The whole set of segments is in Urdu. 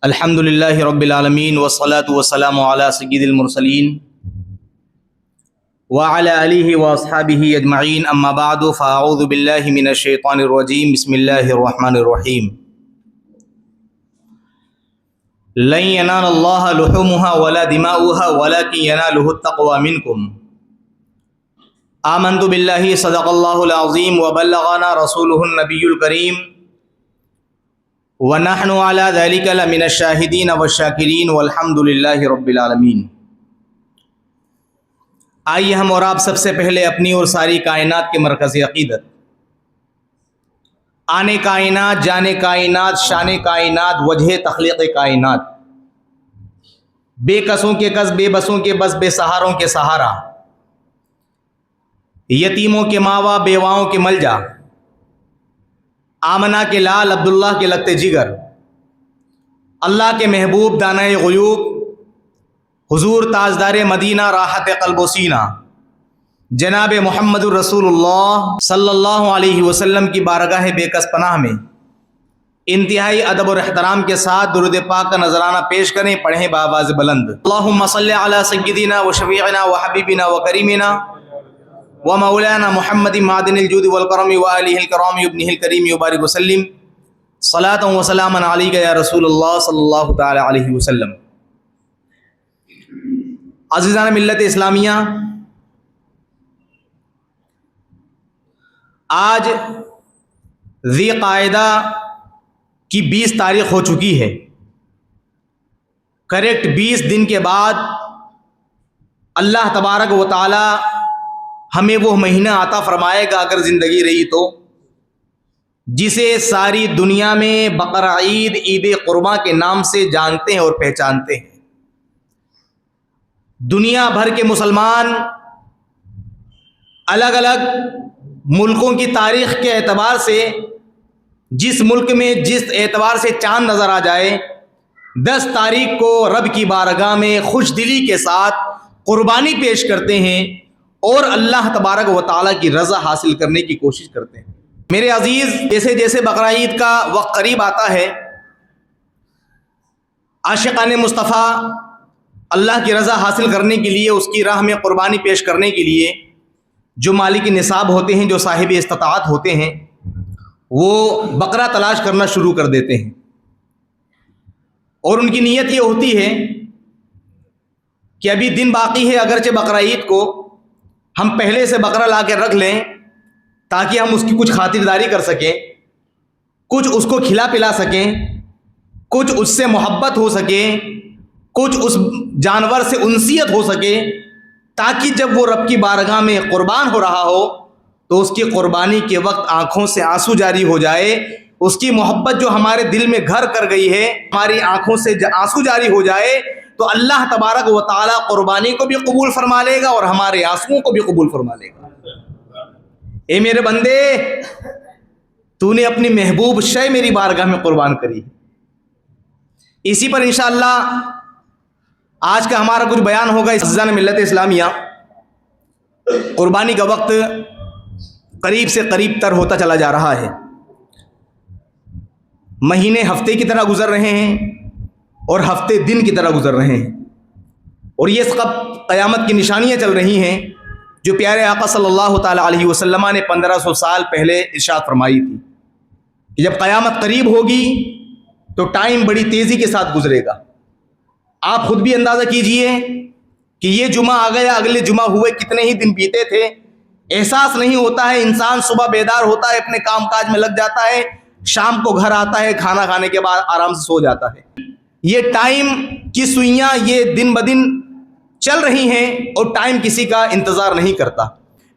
الحمد للہ رب العالمین والصلاة والسلام علی سید المرسلین وعلی آلہ واصحابہ اجمعین، اما بعد فاعوذ باللہ من الشیطان الرجیم، بسم اللہ الرحمن الرحیم۔ لن ینال اللہ لحومها ولا دماؤها ولکن ینالہ التقوی منکم۔ آمنت باللہ صدق اللہ العظیم وبلغنا رسولہ النبی الکریم وَنَحْنُ عَلَى ذَلِكَ لَمِنَ الشَّاهِدِينَ وَالشَّاكِرِينَ وَالْحَمْدُ لِلَّهِ رَبِّ الْعَالَمِينَ۔ آئیے ہم اور آپ سب سے پہلے اپنی اور ساری کائنات کے مرکز عقیدت، آنے کائنات، جانے کائنات، شان کائنات، وجہ تخلیق کائنات، بے کسوں کے کس، بے بسوں کے بس، بے سہاروں کے سہارا، یتیموں کے ماوا، بیواؤں کے ملجا، آمنہ کے لال، عبداللہ کے لگتے جگر، اللہ کے محبوب دانہ غیوب، حضور تاجدار مدینہ راحت قلب و سینہ، جناب محمد الرسول اللہ صلی اللہ علیہ وسلم کی بارگاہ بے کس پناہ میں انتہائی ادب اور احترام کے ساتھ درود پاک کا نذرانہ پیش کریں، پڑھیں بآواز بلند۔ اللہم صلی علی سیدنا و شفیعنا و حبیبنا و کریمنا ومولانا محمد معدن الجود والکرم وآلہ الکرام ابنہ الکریم وبارک وسلم صلاۃ و سلاما علیک یا رسول اللہ صلی اللہ تعالی علیہ وسلم۔ عزیزان ملت اسلامیہ، آج ذی قاعدہ کی 20 تاریخ ہو چکی ہے۔ کریکٹ 20 دن کے بعد اللہ تبارک و تعالی ہمیں وہ مہینہ عطا فرمائے گا اگر زندگی رہی تو، جسے ساری دنیا میں بقرعید، عید قرباں کے نام سے جانتے ہیں اور پہچانتے ہیں۔ دنیا بھر کے مسلمان الگ الگ ملکوں کی تاریخ کے اعتبار سے، جس ملک میں جس اعتبار سے چاند نظر آ جائے، 10 تاریخ کو رب کی بارگاہ میں خوش دلی کے ساتھ قربانی پیش کرتے ہیں اور اللہ تبارک و تعالیٰ کی رضا حاصل کرنے کی کوشش کرتے ہیں۔ میرے عزیز، جیسے جیسے بقرعید کا وقت قریب آتا ہے، عاشقان مصطفیٰ اللہ کی رضا حاصل کرنے کے لیے، اس کی راہ میں قربانی پیش کرنے کے لیے جو مالک نصاب ہوتے ہیں، جو صاحب استطاعت ہوتے ہیں، وہ بقرہ تلاش کرنا شروع کر دیتے ہیں، اور ان کی نیت یہ ہوتی ہے کہ ابھی دن باقی ہے، اگرچہ بقرعید کو ہم پہلے سے بقرہ لا کے رکھ لیں تاکہ ہم اس کی کچھ خاطرداری کر سکیں، کچھ اس کو کھلا پلا سکیں، کچھ اس سے محبت ہو سکے، کچھ اس جانور سے انسیت ہو سکے، تاکہ جب وہ رب کی بارگاہ میں قربان ہو رہا ہو تو اس کی قربانی کے وقت آنکھوں سے آنسو جاری ہو جائے، اس کی محبت جو ہمارے دل میں گھر کر گئی ہے، ہماری آنکھوں سے آنسو جاری ہو جائے، تو اللہ تبارک و تعالیٰ قربانی کو بھی قبول فرما لے گا اور ہمارے آنسوؤں کو بھی قبول فرما لے گا۔ اے میرے بندے، تو نے اپنی محبوب شے میری بارگاہ میں قربان کری۔ اسی پر انشاءاللہ آج کا ہمارا کچھ بیان ہوگا۔ عزیزان ملت اسلامیہ، قربانی کا وقت قریب سے قریب تر ہوتا چلا جا رہا ہے، مہینے ہفتے کی طرح گزر رہے ہیں اور ہفتے دن کی طرح گزر رہے ہیں، اور یہ سب قیامت کی نشانیاں چل رہی ہیں جو پیارے آقا صلی اللہ تعالی علیہ وسلم نے 1500 سال پہلے ارشاد فرمائی تھی کہ جب قیامت قریب ہوگی تو ٹائم بڑی تیزی کے ساتھ گزرے گا۔ آپ خود بھی اندازہ کیجئے کہ یہ جمعہ آ گیا، اگلے جمعہ ہوئے کتنے ہی دن بیتے تھے، احساس نہیں ہوتا ہے۔ انسان صبح بیدار ہوتا ہے، اپنے کام کاج میں لگ جاتا ہے، شام کو گھر آتا ہے، کھانا کھانے کے بعد آرام سے سو جاتا ہے۔ یہ ٹائم کی سوئیاں یہ دن بدن چل رہی ہیں اور ٹائم کسی کا انتظار نہیں کرتا۔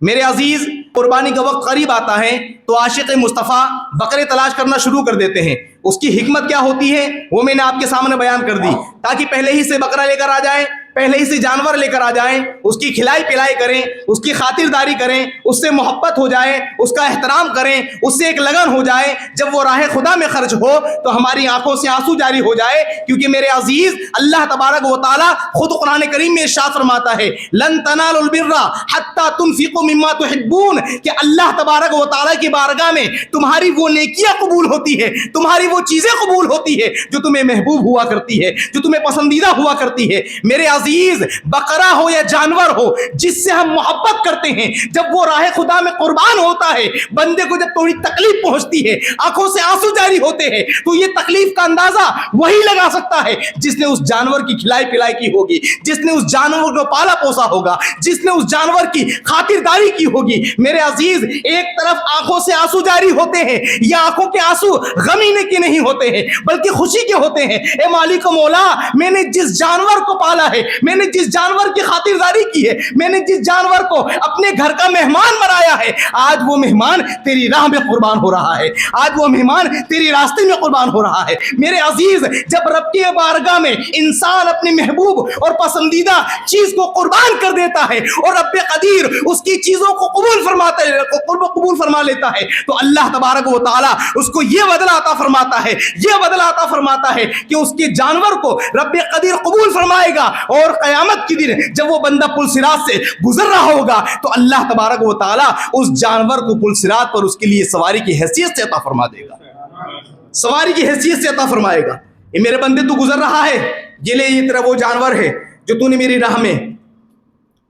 میرے عزیز، قربانی کا وقت قریب آتا ہے تو عاشق مصطفیٰ بکرے تلاش کرنا شروع کر دیتے ہیں۔ اس کی حکمت کیا ہوتی ہے وہ میں نے آپ کے سامنے بیان کر دی، تاکہ پہلے ہی سے بکرا لے کر آ جائے، پہلے ہی سے جانور لے کر آ جائیں, اس کی کھلائی پلائی کریں, اس کی خاطرداری کریں, اس سے محبت ہو جائے, اس کا احترام کریں, اس سے ایک لگن ہو جائے. جب وہ راہ خدا میں خرچ ہو تو ہماری آنکھوں سے آنسو جاری ہو جائے. کیونکہ میرے عزیز, اللہ تبارک و تعالیٰ خود قرآن کریم میں ارشاد فرماتا ہے لن تنالوا البر حتی تنفقوا مما تحبون, کہ اللہ تبارک و تعالیٰ کی بارگاہ میں تمہاری وہ نیکیاں قبول ہوتی ہے, تمہاری وہ چیزیں قبول ہوتی ہے جو تمہیں محبوب ہوا کرتی ہے, جو تمہیں پسندیدہ ہوا کرتی ہے. میرے عزیز, بقرہ ہو یا جانور ہو جس سے ہم محبت کرتے ہیں, جب وہ راہ خدا میں قربان ہوتا ہے, بندے کو جب تھوڑی تکلیف پہنچتی ہے, آنکھوں سے آنسو جاری ہوتے ہیں, تو یہ تکلیف کا اندازہ وہی لگا سکتا ہے جس نے اس جانور کی کھلائی پلائی کی ہوگی, جس نے اس جانور کو پالا پوسا ہوگا, جس نے اس جانور کی خاطرداری کی ہوگی. میرے عزیز, ایک طرف آنکھوں سے آنسو جاری ہوتے ہیں, یہ آنکھوں کے آنسو غمینے کے نہیں ہوتے ہیں بلکہ خوشی کے ہوتے ہیں. اے مالک و مولا, میں نے جس جانور کو پالا ہے, میں نے جس جانور کی خاطرداری کی ہے, میں نے جس جانور کو اپنے گھر کا مہمان بنایا ہے, آج وہ مہمان تیری راہ میں قربان ہو رہا ہے, آج وہ مہمان تیری راستے میں قربان ہو رہا ہے. میرے عزیز, جب رب کی بارگاہ میں انسان اپنی محبوب اور پسندیدہ چیز کو قربان کر دیتا ہے اور رب قدیر اس کی چیزوں کو قبول فرما لیتا ہے, تو اللہ تبارک و تعالیٰ اس کو یہ بدلہ عطا فرماتا ہے, یہ بدلہ عطا فرماتا ہے کہ اس کے جانور کو رب قدیر قبول فرمائے گا, اور قیامت کے دن جب وہ بندہ پل صراط سے گزر رہا ہوگا تو اللہ تبارک و تعالیٰ اس جانور کو پل صراط پر اس کے لیے سواری کی حیثیت سے عطا فرما دے گا, سواری کی حیثیت سے عطا فرمائے گا. یہ میرے بندے, تو گزر رہا ہے, یہ لے, یہ تیرا وہ جانور ہے جو تو نے میری راہ میں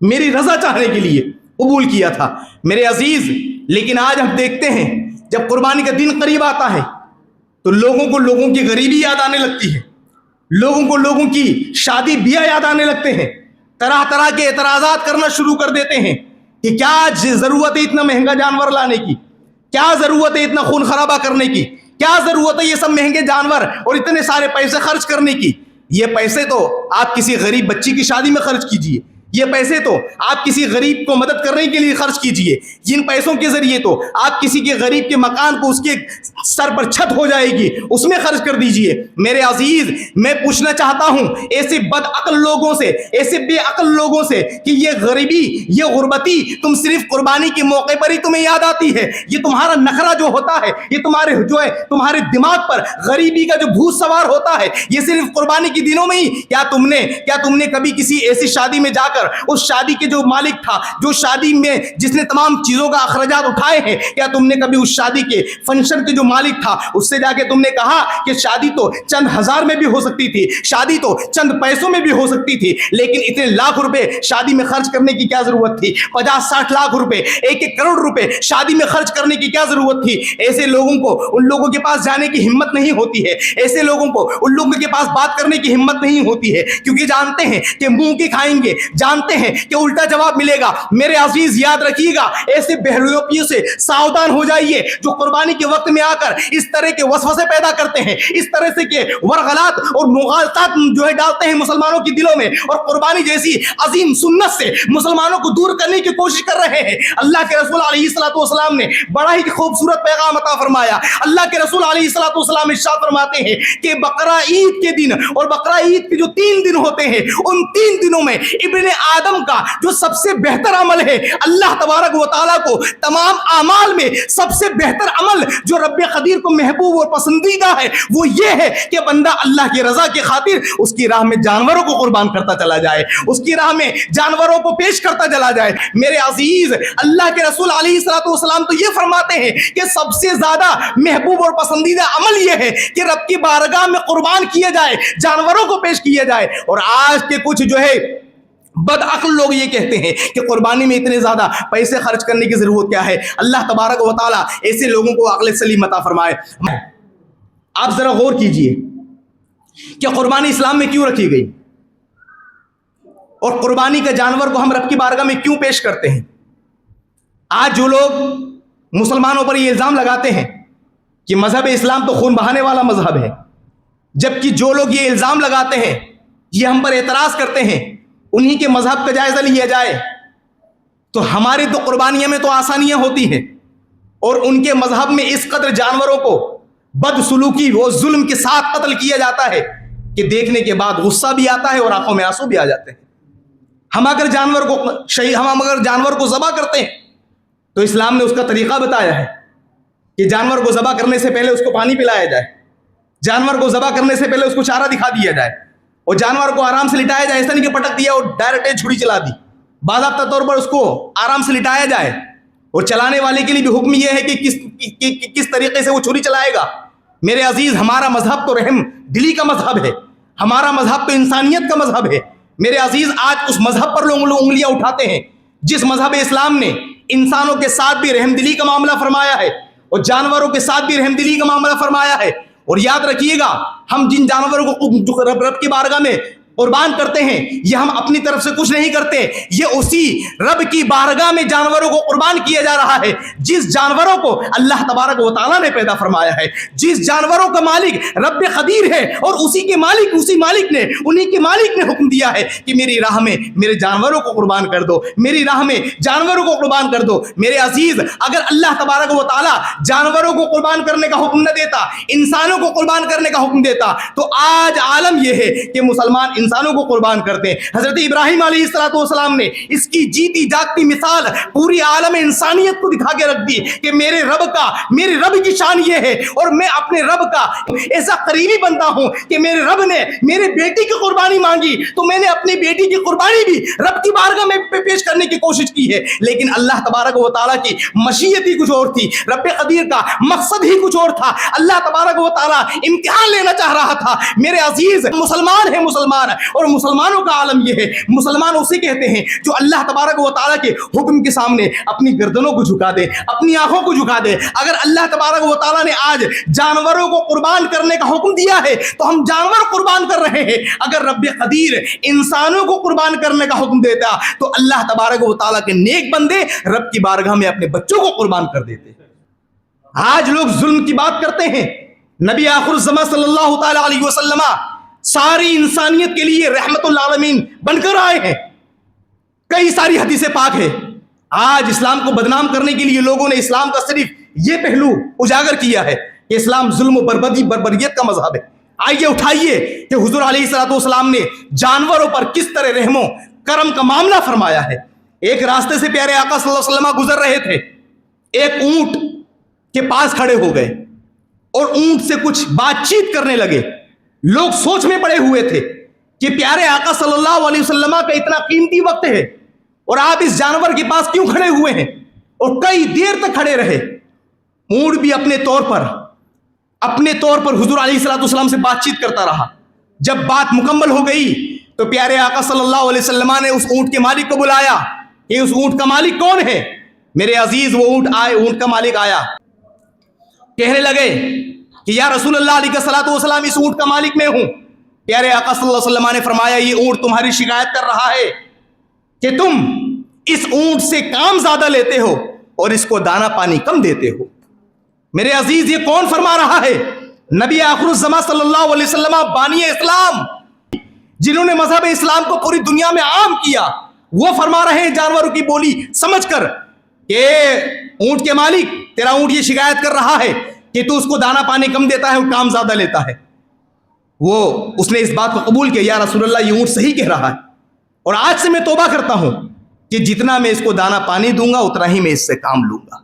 میری رضا چاہنے کے لیے قبول کیا تھا. میرے عزیز, لیکن آج ہم دیکھتے ہیں جب قربانی کا دن قریب آتا ہے تو لوگوں کی غریبی یاد آنے لگتی ہے, لوگوں کی شادی بیاہ یاد آنے لگتے ہیں, طرح طرح کے اعتراضات کرنا شروع کر دیتے ہیں کہ کیا ضرورت ہے اتنا مہنگا جانور لانے کی, کیا ضرورت ہے اتنا خون خرابہ کرنے کی, کیا ضرورت ہے یہ سب مہنگے جانور اور اتنے سارے پیسے خرچ کرنے کی. یہ پیسے تو آپ کسی غریب بچی کی شادی میں خرچ کیجئے, یہ پیسے تو آپ کسی غریب کو مدد کرنے کے لیے خرچ کیجئے, جن پیسوں کے ذریعے تو آپ کسی کے غریب کے مکان کو اس کے سر پر چھت ہو جائے گی اس میں خرچ کر دیجئے. میرے عزیز, میں پوچھنا چاہتا ہوں ایسے بد عقل لوگوں سے, ایسے بے عقل لوگوں سے کہ یہ غریبی, یہ غربتی تم صرف قربانی کے موقع پر ہی تمہیں یاد آتی ہے. یہ تمہارا نخرہ جو ہوتا ہے, یہ تمہارے دماغ پر غریبی کا جو بھوت سوار ہوتا ہے, یہ صرف قربانی کے دنوں میں ہی. کیا تم نے کبھی کسی ایسی شادی میں جا کر اس شادی کے جو مالک تھا, جو شادی میں جس نے تمام چیزوں کا اخراجات اٹھائے ہیں, کیا تم نے کبھی اس شادی کے فنکشن کے جو مالک تھا اس سے جا کے تم نے کہا کہ شادی تو چند ہزار میں بھی ہو سکتی تھی, شادی تو چند پیسوں میں بھی ہو سکتی تھی, لیکن اتنے لاکھ روپے شادی میں خرچ کرنے کی کیا ضرورت تھی, 50-60 لاکھ روپے, 1 کروڑ روپے شادی میں خرچ کرنے کی کیا ضرورت تھی. ایسے لوگوں کو ان لوگوں کے پاس جانے کی ہمت نہیں ہوتی ہے, ایسے لوگوں کو ان لوگوں کے پاس بات کرنے کی ہمت نہیں ہوتی ہے, کیونکہ جانتے ہیں کہ منہ کی کھائیں گے, جانتے ہیں کہ الٹا جواب ملے گا. میرے عزیز, یاد رکھیے گا, ایسے بہلویوں سے ساودھان ہو جائیے جو قربانی کے وقت میں آ کر اس طرح کے وسوسے پیدا کرتے ہیں, اس طرح سے کہ ورغلات اور مغالطات جو ہے ڈالتے ہیں مسلمانوں کے دلوں میں, اور قربانی جیسی عظیم سنت سے مسلمانوں کو دور کرنے کی کوشش کر رہے ہیں. اللہ کے رسول علیہ الصلوۃ والسلام نے بڑا ہی خوبصورت پیغام عطا فرمایا. اللہ کے رسول علیہ الصلوۃ والسلام ارشاد فرماتے ہیں کہ بقرہ عید کے دن اور بقرہ عید کے جو 3 دن ہوتے ہیں, ان 3 دنوں میں ابن آدم کا جو سب سے بہتر عمل ہے, اللہ تبارک و تعالیٰ کو تمام اعمال میں سب سے بہتر عمل جو رب قدیر کو محبوب اور پسندیدہ ہے, وہ یہ ہے کہ بندہ اللہ کی رضا کی خاطر اس کی راہ میں جانوروں کو قربان کرتا چلا جائے, اس کی راہ میں جانوروں کو پیش کرتا چلا جائے. میرے عزیز, اللہ کے رسول علیہ الصلوۃ والسلام تو یہ فرماتے ہیں کہ سب سے زیادہ محبوب اور پسندیدہ عمل یہ ہے کہ رب کی بارگاہ میں قربان کیا جائے, جانوروں کو پیش کیا جائے. اور آج کے کچھ جو ہے بد عقل لوگ یہ کہتے ہیں کہ قربانی میں اتنے زیادہ پیسے خرچ کرنے کی ضرورت کیا ہے. اللہ تبارک و تعالیٰ ایسے لوگوں کو عقل سلیم عطا فرمائے. آپ ذرا غور کیجئے کہ قربانی اسلام میں کیوں رکھی گئی, اور قربانی کا جانور کو ہم رب کی بارگاہ میں کیوں پیش کرتے ہیں. آج جو لوگ مسلمانوں پر یہ الزام لگاتے ہیں کہ مذہب اسلام تو خون بہانے والا مذہب ہے, جبکہ جو لوگ یہ الزام لگاتے ہیں, یہ ہم پر اعتراض کرتے ہیں, انہی کے مذہب کا جائزہ لیا جائے تو ہماری تو قربانیوں میں تو آسانیاں ہوتی ہیں, اور ان کے مذہب میں اس قدر جانوروں کو بدسلوکی و ظلم کے ساتھ قتل کیا جاتا ہے کہ دیکھنے کے بعد غصہ بھی آتا ہے اور آنکھوں میں آنسو بھی آ جاتے ہیں. ہم اگر جانور کو ذبح کرتے ہیں تو اسلام نے اس کا طریقہ بتایا ہے کہ جانور کو ذبح کرنے سے پہلے اس کو پانی پلایا جائے، جانور کو ذبح کرنے سے پہلے اس کو چارہ دکھا دیا جائے، اور جانور کو آرام سے لٹایا جائے، ایسا نہیں کہ پٹک دیا اور ڈائریکٹ چھری چلا دی، باضابطہ طور پر اس کو آرام سے لٹایا جائے، اور چلانے والے کے لیے بھی حکم یہ ہے کہ کس طریقے سے وہ چھری چلائے گا۔ میرے عزیز، ہمارا مذہب تو رحم دلی کا مذہب ہے، ہمارا مذہب تو انسانیت کا مذہب ہے۔ میرے عزیز، آج اس مذہب پر لوگ انگلیاں اٹھاتے ہیں جس مذہب اسلام نے انسانوں کے ساتھ بھی رحم دلی کا معاملہ فرمایا ہے اور جانوروں کے ساتھ بھی رحم دلی کا معاملہ فرمایا ہے۔ اور یاد رکھیے گا، ہم جن جانوروں کو رب کی بارگاہ میں قربان کرتے ہیں، یہ ہم اپنی طرف سے کچھ نہیں کرتے، یہ اسی رب کی بارگاہ میں جانوروں کو قربان کیا جا رہا ہے جس جانوروں کو اللہ تبارک و تعالیٰ نے پیدا فرمایا ہے، جس جانوروں کا مالک رب قدیر ہے، اور اسی مالک نے حکم دیا ہے کہ میری راہ میں میرے جانوروں کو قربان کر دو، میری راہ میں جانوروں کو قربان کر دو۔ میرے عزیز، اگر اللہ تبارک و تعالیٰ جانوروں کو قربان کرنے کا حکم نہ دیتا، انسانوں کو قربان کرنے کا حکم دیتا، تو آج عالم یہ ہے کہ مسلمان انسانوں کو قربان کرتے ہیں۔ حضرت ابراہیم علیہ السلام نے اس کی جیتی جاگتی مثال پوری عالم انسانیت کو دکھا کے رکھ دی کہ میرے رب کی شان یہ ہے، اور میں اپنے رب کا ایسا قریبی بنتا ہوں کہ میرے رب نے میرے بیٹی کی قربانی مانگی تو میں نے اپنی بیٹی کی قربانی بھی رب کی بارگاہ میں پیش کرنے کی کوشش کی ہے، لیکن اللہ تبارک و تعالیٰ کی مشیت ہی کچھ اور تھی، رب قدیر کا مقصد ہی کچھ اور تھا۔ اللہ تبارک و تعالیٰ امتحان لینا چاہ رہا تھا۔ میرے عزیز، مسلمان ہے مسلمان، اور مسلمانوں کا عالم یہ ہے، مسلمان اسے کہتے ہیں جو اللہ تبارک و تعالیٰ کے حکم کے سامنے اپنی گردنوں کو جھکا دے، اپنی آنکھوں کو جھکا دے۔ اگر اللہ تبارک و تعالیٰ نے آج جانوروں کو قربان کرنے کا حکم دیا ہے تو ہم جانور قربان کر رہے ہیں، اگر رب قدیر انسانوں کو قربان کرنے کا حکم دیتا تو اللہ تبارک و تعالیٰ کے نیک بندے رب کی بارگاہ میں اپنے بچوں کو قربان کر دیتے۔ آج لوگ ظلم کی بات کرتے ہیں، نبی آخر الزمان صلی اللہ تعالی علیہ وسلم ساری انسانیت کے لیے رحمت العالمین بن کر آئے ہیں، کئی ساری حدیثیں پاک ہے۔ آج اسلام کو بدنام کرنے کے لیے لوگوں نے اسلام کا صرف یہ پہلو اجاگر کیا ہے کہ اسلام ظلم و بربریت کا مذہب ہے۔ آئیے اٹھائیے کہ حضور علیہ السلام نے جانوروں پر کس طرح رحم و کرم کا معاملہ فرمایا ہے۔ ایک راستے سے پیارے آقا صلی اللہ علیہ وسلم گزر رہے تھے، ایک اونٹ کے پاس کھڑے ہو گئے اور اونٹ سے کچھ بات چیت کرنے لگے۔ لوگ سوچ میں پڑے ہوئے تھے کہ پیارے آقا صلی اللہ علیہ وسلم کا اتنا قیمتی وقت ہے اور آپ اس جانور کے پاس کیوں کھڑے ہوئے ہیں، اور کئی دیر تک کھڑے رہے۔ اونٹ بھی اپنے طور پر حضور علیہ السلام سے بات چیت کرتا رہا۔ جب بات مکمل ہو گئی تو پیارے آقا صلی اللہ علیہ وسلم نے اس اونٹ کے مالک کو بلایا کہ اس اونٹ کا مالک کون ہے؟ میرے عزیز، وہ اونٹ کا مالک آیا، کہنے لگے کہ یا رسول اللہ علیہ الصلوۃ والسلام، اس اونٹ کا مالک میں ہوں۔ پیارے آقا صلی اللہ علیہ وسلم نے فرمایا، یہ اونٹ تمہاری شکایت کر رہا ہے کہ تم اس اونٹ سے کام زیادہ لیتے ہو اور اس کو دانا پانی کم دیتے ہو۔ میرے عزیز، یہ کون فرما رہا ہے؟ نبی آخر الزمان صلی اللہ علیہ وسلم، بانی اسلام، جنہوں نے مذہب اسلام کو پوری دنیا میں عام کیا، وہ فرما رہے ہیں جانوروں کی بولی سمجھ کر کہ اونٹ کے مالک، تیرا اونٹ یہ شکایت کر رہا ہے کہ تو اس کو دانا پانی کم دیتا ہے اور کام زیادہ لیتا ہے۔ اس نے اس بات کو قبول کیا، یا رسول اللہ، یہ اونٹ صحیح کہہ رہا ہے، اور آج سے میں توبہ کرتا ہوں کہ جتنا میں اس کو دانا پانی دوں گا اتنا ہی میں اس سے کام لوں گا۔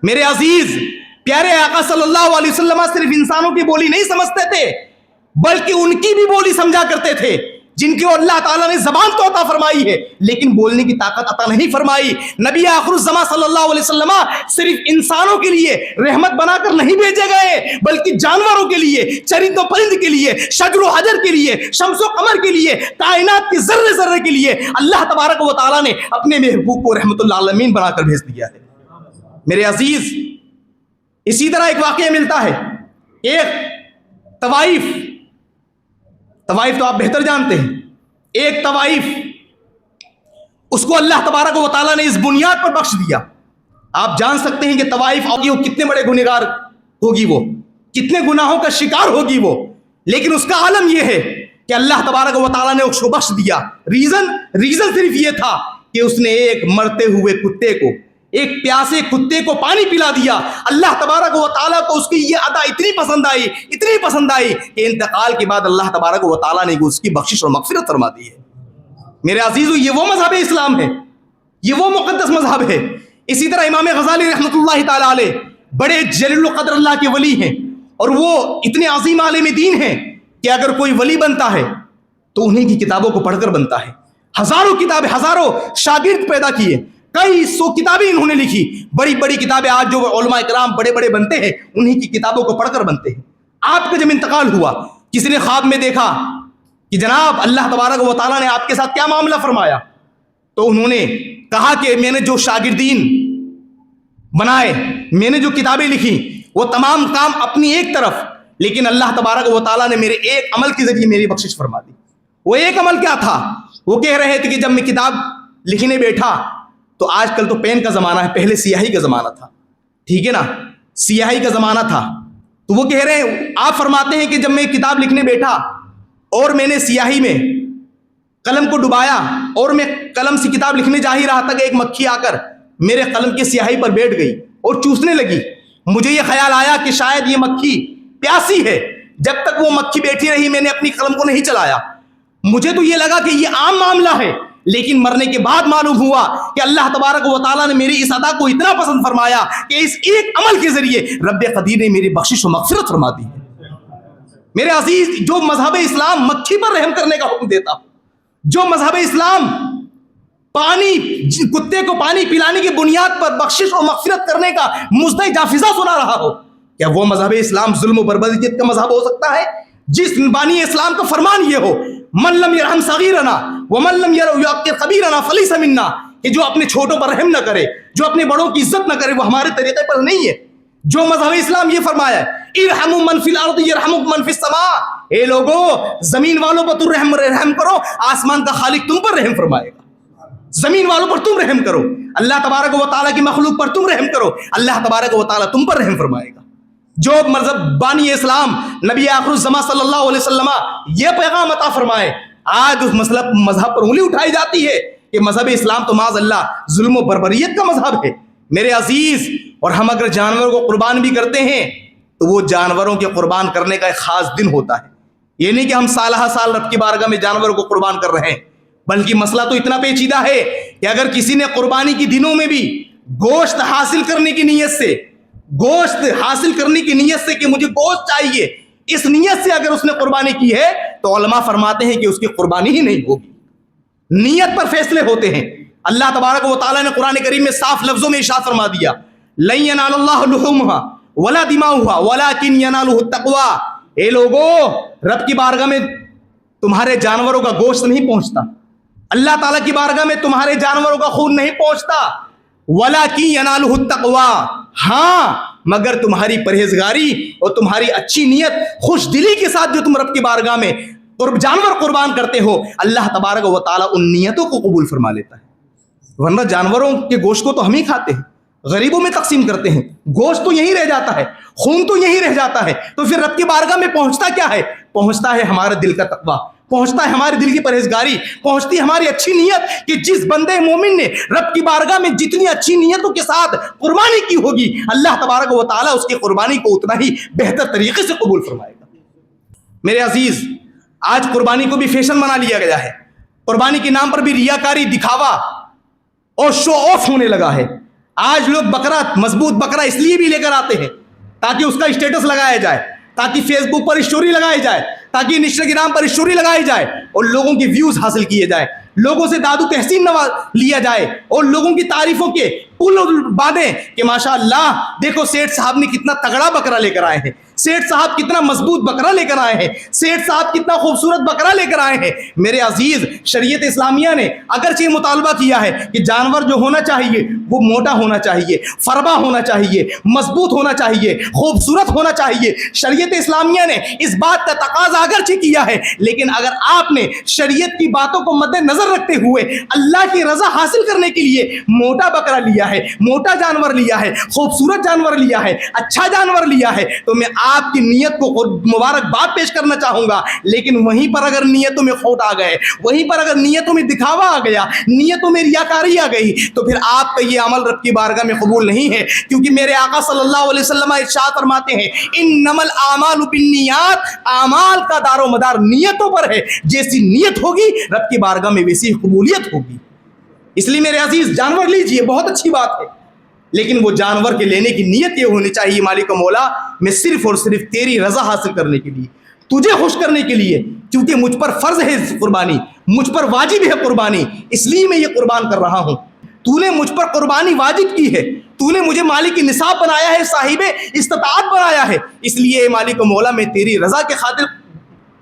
میرے عزیز، پیارے آقا صلی اللہ علیہ وسلم صرف انسانوں کی بولی نہیں سمجھتے تھے بلکہ ان کی بھی بولی سمجھا کرتے تھے جن کی اللہ تعالیٰ نے زبان تو عطا فرمائی ہے لیکن بولنے کی طاقت عطا نہیں فرمائی۔ نبی آخر الزمان صلی اللہ علیہ وسلم صرف انسانوں کے لیے رحمت بنا کر نہیں بھیجے گئے بلکہ جانوروں کے لیے، چرند و پرند کے لیے، شجر و حجر کے لیے، شمس و قمر کے لیے، کائنات کے ذرے ذرے کے لیے اللہ تبارک و تعالیٰ نے اپنے محبوب کو رحمت للعالمین بنا کر بھیج دیا ہے۔ میرے عزیز، اسی طرح ایک واقعہ ملتا ہے، ایک طوائف تو آپ بہتر جانتے ہیں، ایک طوائف، اس کو اللہ تبارک و تعالیٰ نے اس بنیاد پر بخش دیا۔ آپ جان سکتے ہیں کہ طوائف وہ کتنے بڑے گنہگار ہوگی، وہ کتنے گناہوں کا شکار ہوگی وہ، لیکن اس کا عالم یہ ہے کہ اللہ تبارک و تعالیٰ نے اس کو بخش دیا۔ ریزن صرف یہ تھا کہ اس نے ایک مرتے ہوئے کتے کو، ایک پیاسے کتے کو پانی پلا دیا۔ اللہ تبارک و تعالیٰ کو اس کی یہ ادا اتنی پسند آئی کہ انتقال کے بعد اللہ تبارک و تعالیٰ نے اس کی بخشش اور مغفرت فرما دی ہے۔ میرے عزیزو یہ وہ مذہب اسلام ہے، یہ وہ مقدس مذہب ہے۔ اسی طرح امام غزالی رحمۃ اللہ تعالی علیہ بڑے جلیل القدر اللہ کے ولی ہیں، اور وہ اتنے عظیم عالم دین ہیں کہ اگر کوئی ولی بنتا ہے تو انہیں کی کتابوں کو پڑھ کر بنتا ہے۔ ہزاروں کتابیں، ہزاروں شاگرد پیدا کیے، کئی سو کتابیں انہوں نے لکھی، بڑی بڑی کتابیں آج جو علماء کرام بڑے بڑے بنتے ہیں انہیں کی کتابوں کو پڑھ کر بنتے ہیں۔ آپ کا جب انتقال ہوا، کسی نے خواب میں دیکھا کہ جناب اللہ تبارک و تعالیٰ نے آپ کے ساتھ کیا معاملہ فرمایا، تو انہوں نے کہا کہ میں نے جو شاگردین بنائے، میں نے جو کتابیں لکھی، وہ تمام کام اپنی ایک طرف، لیکن اللہ تبارک و تعالیٰ نے میرے ایک عمل کے ذریعے میری بخشش فرما دی۔ وہ ایک عمل کیا تھا؟ وہ کہہ رہے تھے کہ جب میں کتاب لکھنے بیٹھا تو آج کل تو پین کا زمانہ ہے، پہلے سیاہی کا زمانہ تھا، ٹھیک ہے نا، سیاہی کا زمانہ تھا، تو وہ کہہ رہے ہیں، آپ فرماتے ہیں کہ جب میں کتاب لکھنے بیٹھا اور میں نے سیاہی میں قلم کو ڈبایا اور میں قلم سے کتاب لکھنے جا ہی رہا تھا کہ ایک مکھی آ کر میرے قلم کی سیاہی پر بیٹھ گئی اور چوسنے لگی۔ مجھے یہ خیال آیا کہ شاید یہ مکھی پیاسی ہے، جب تک وہ مکھی بیٹھی رہی میں نے اپنی قلم کو نہیں چلایا۔ مجھے تو یہ لگا کہ یہ عام معاملہ ہے، لیکن مرنے کے بعد معلوم ہوا کہ اللہ تبارک و تعالیٰ نے میری اس ادا کو اتنا پسند فرمایا کہ اس ایک عمل کے ذریعے رب قدیر نے میری بخشش و مغفرت فرما دی ہے۔ میرے عزیز، جو مذہب اسلام مکھی پر رحم کرنے کا حکم دیتا، جو مذہب اسلام کتے کو پانی پلانے کی بنیاد پر بخشش و مغفرت کرنے کا مزدہ جافزہ سنا رہا ہو، کیا وہ مذہب اسلام ظلم و بربریت کا مذہب ہو سکتا ہے؟ جس بانی اسلام کا فرمان یہ ہو، من لم یرحم صغیرنا ومن لم یعقر کبیرنا فلیس منا، کہ جو اپنے چھوٹوں پر رحم نہ کرے، جو اپنے بڑوں کی عزت نہ کرے، وہ ہمارے طریقے پر نہیں ہے۔ جو مذہب اسلام یہ فرمایا ہے، ارحموا من فی الارض یرحمکم من فی السماء، اے لوگو زمین والوں پر تم رحم کرو، آسمان کا خالق تم پر رحم فرمائے گا۔ زمین والوں پر تم رحم کرو، اللہ تبارک و تعالیٰ کی مخلوق پر تم رحم کرو، اللہ تبارک و تعالیٰ تم پر رحم فرمائے گا۔ جو مذہب بانی اسلام نبی آخر الزمان صلی اللہ علیہ وسلم یہ پیغام عطا فرمائے، آج اس مذہب پر انگلی اٹھائی جاتی ہے کہ مذہب اسلام تو معاذ اللہ ظلم و بربریت کا مذہب ہے۔ میرے عزیز، اور ہم اگر جانوروں کو قربان بھی کرتے ہیں تو وہ جانوروں کے قربان کرنے کا ایک خاص دن ہوتا ہے۔ یہ نہیں کہ ہم سالہ سال رب کی بارگاہ میں جانوروں کو قربان کر رہے ہیں، بلکہ مسئلہ تو اتنا پیچیدہ ہے کہ اگر کسی نے قربانی کی دنوں میں بھی گوشت حاصل کرنے کی نیت سے کہ مجھے گوشت چاہیے، اس نیت سے اگر اس نے قربانی کی ہے تو علماء فرماتے ہیں کہ اس کی قربانی ہی نہیں ہوگی۔ نیت پر فیصلے ہوتے ہیں۔ اللہ تبارک و تعالیٰ نے قرآن کریم میں صاف لفظوں میں ارشاد فرما دیا، لن ینال اللہ لحومها ولا دماؤها ولکن ینالہ التقوی، اے لوگو رب کی بارگاہ میں تمہارے جانوروں کا گوشت نہیں پہنچتا، اللہ تعالیٰ کی بارگاہ میں تمہارے جانوروں کا خون نہیں پہنچتا، وَلَكِنْ يَنَالُهُ التَّقْوَىٰ، ہاں مگر تمہاری پرہیزگاری اور تمہاری اچھی نیت، خوش دلی کے ساتھ جو تم رب کی بارگاہ میں جانور قربان کرتے ہو، اللہ تبارک و تعالیٰ ان نیتوں کو قبول فرما لیتا ہے۔ ورنہ جانوروں کے گوشت کو تو ہم ہی کھاتے ہیں، غریبوں میں تقسیم کرتے ہیں، گوشت تو یہی رہ جاتا ہے، خون تو یہی رہ جاتا ہے، تو پھر رب کی بارگاہ میں پہنچتا کیا ہے؟ پہنچتا ہے ہمارے دل کا تقویٰ، پہنچتا ہے ہمارے دل کی پرہیزگاری، پہنچتی ہے ہماری اچھی نیت کہ جس بندے مومن نے رب کی بارگاہ میں جتنی اچھی نیتوں کے ساتھ قربانی کی ہوگی، اللہ تبارک و تعالیٰ اس کی قربانی کو اتنا ہی بہتر طریقے سے قبول فرمائے گا۔ میرے عزیز، آج قربانی کو بھی فیشن بنا لیا گیا ہے، قربانی کے نام پر بھی ریاکاری، دکھاوا اور شو آف ہونے لگا ہے۔ آج لوگ بکرا، مضبوط بکرا اس لیے بھی لے کر آتے ہیں تاکہ اس کا اسٹیٹس لگایا جائے، تاکہ فیس بک پر اسٹوری لگائی جائے، تاکہ انسٹاگرام پر اسٹوری لگائی جائے اور لوگوں کی ویوز حاصل کیے جائے، لوگوں سے داد و تحسین لیا جائے اور لوگوں کی تعریفوں کے پل باندھیں کہ ماشاءاللہ دیکھو سیٹھ صاحب نے کتنا تگڑا بکرا لے کر آئے ہیں، سیٹھ صاحب کتنا مضبوط بکرا لے کر آئے ہیں، سیٹھ صاحب کتنا خوبصورت بکرا لے کر آئے ہیں۔ میرے عزیز، شریعت اسلامیہ نے اگرچہ مطالبہ کیا ہے کہ جانور جو ہونا چاہیے وہ موٹا ہونا چاہیے، فربا ہونا چاہیے، مضبوط ہونا چاہیے، خوبصورت ہونا چاہیے، شریعت اسلامیہ نے اس بات کا تقاضا اگرچہ کیا ہے، لیکن اگر آپ نے شریعت کی باتوں کو مد نظر رکھتے ہوئے اللہ کی رضا حاصل کرنے کے لیے موٹا بکرا لیا لیا ہے, موٹا جانور لیا ہے, خوبصورت جانور لیا ہے, اچھا جانور لیا ہے, تو میں آپ کی نیت کو مبارکباد پیش کرنا چاہوں گا. لیکن وہیں پر اگر نیتوں میں کھوٹ آ گئے, وہیں پر اگر نیتوں میں دکھاوا آ گیا, نیتوں میں ریاکاری آ گئی, تو پھر آپ کا یہ عمل رب کی بارگاہ میں قبول نہیں ہے. کیونکہ میرے آقا صلی اللہ علیہ وسلم ارشاد فرماتے ہیں, انما الاعمال بالنیات, اعمال کا دار و مدار نیتوں پر ہے. جیسی نیت ہوگی رب کی بارگاہ میں ویسی قبولیت ہوگی. اس لیے میرے عزیز جانور لیجئے, بہت اچھی بات ہے, لیکن وہ جانور کے لینے کی نیت یہ ہونی چاہیے, مالک و مولا میں صرف اور صرف تیری رضا حاصل کرنے کے لیے, تجھے خوش کرنے کے لیے, کیونکہ مجھ پر فرض ہے قربانی, مجھ پر واجب ہے قربانی, اس لیے میں یہ قربان کر رہا ہوں. تو نے مجھ پر قربانی واجب کی ہے, تو نے مجھے مالک نصاب بنایا ہے, صاحب استطاعت بنایا ہے, اس لیے مالک و مولا میں تیری رضا کے خاطر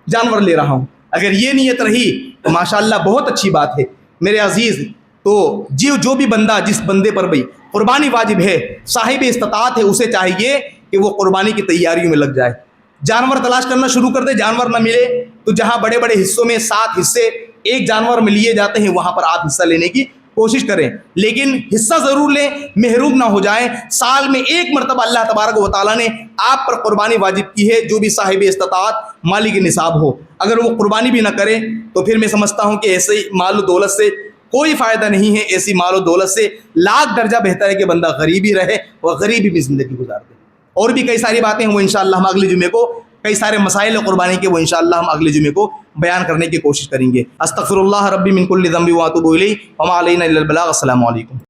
جانور لے رہا ہوں. اگر یہ نیت رہی تو ماشاءاللہ بہت اچھی بات ہے. میرے عزیز تو جو بھی بندہ, جس بندے پر بھی قربانی واجب ہے, صاحب استطاعت ہے, اسے چاہیے کہ وہ قربانی کی تیاریوں میں لگ جائے. جانور تلاش کرنا شروع کر دے, جانور نہ ملے تو جہاں بڑے بڑے حصوں میں 7 حصے ایک جانور میں لیے جاتے ہیں, وہاں پر آپ حصہ لینے کی کوشش کریں, لیکن حصہ ضرور لیں, محروم نہ ہو جائیں. سال میں ایک مرتبہ اللہ تبارک و تعالیٰ نے آپ پر قربانی واجب کی ہے, جو بھی صاحب استطاعت مالک نصاب ہو. اگر وہ قربانی بھی نہ کرے تو پھر میں سمجھتا ہوں کہ ایسے مال و دولت سے کوئی فائدہ نہیں ہے. ایسی مال و دولت سے لاکھ درجہ بہتر ہے کہ بندہ غریبی رہے اور غریبی بھی زندگی گزار دے. اور بھی کئی ساری باتیں ہیں, وہ انشاءاللہ ہم اگلے جمعے کو, کئی سارے مسائل قربانی کے وہ انشاءاللہ ہم اگلے جمعے کو بیان کرنے کی کوشش کریں گے. استغفر اللہ ربی من کل ذنب و اتوب الیہ وما علینا الا البلاغ. السلام علیکم.